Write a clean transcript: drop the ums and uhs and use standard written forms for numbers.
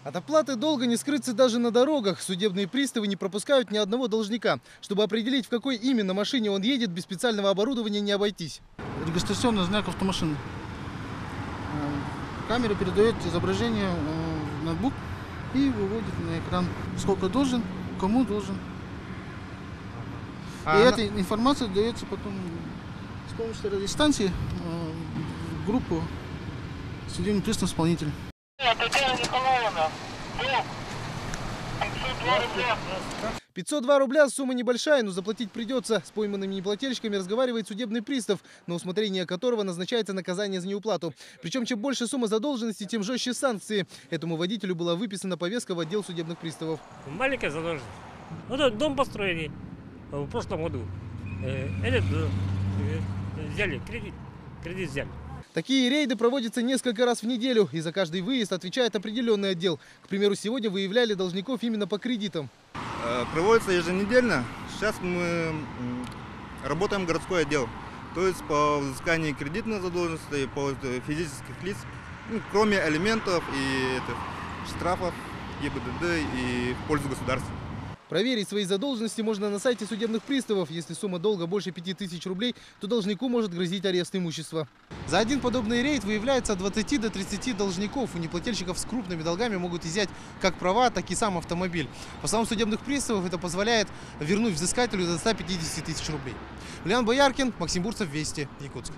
От оплаты долга не скрыться даже на дорогах. Судебные приставы не пропускают ни одного должника. Чтобы определить, в какой именно машине он едет, без специального оборудования не обойтись. Регистрационный знак автомашины. Камера передает изображение в ноутбук и выводит на экран, сколько должен, кому должен. И эта информация дается потом с помощью радиостанции в группу судебный пристав исполнитель. Татьяна Николаевна, 502 рубля. 502 рубля – сумма небольшая, но заплатить придется. С пойманными неплательщиками разговаривает судебный пристав, на усмотрение которого назначается наказание за неуплату. Причем, чем больше сумма задолженности, тем жестче санкции. Этому водителю была выписана повестка в отдел судебных приставов. Маленькая задолженность. Вот дом построили в прошлом году. Взяли кредит взяли. Такие рейды проводятся несколько раз в неделю, и за каждый выезд отвечает определенный отдел. К примеру, сегодня выявляли должников именно по кредитам. Проводится еженедельно. Сейчас мы работаем городской отдел, то есть по взысканию кредитной задолженности по физических лиц, кроме алиментов и штрафов ГИБДД и в пользу государства. Проверить свои задолженности можно на сайте судебных приставов. Если сумма долга больше 5000 рублей, то должнику может грозить арест имущества. За один подобный рейд выявляется от 20 до 30 должников. У неплательщиков с крупными долгами могут изъять как права, так и сам автомобиль. По словам судебных приставов, это позволяет вернуть взыскателю до 150 тысяч рублей. Ульян Бояркин, Максим Бурцев, Вести, Якутск.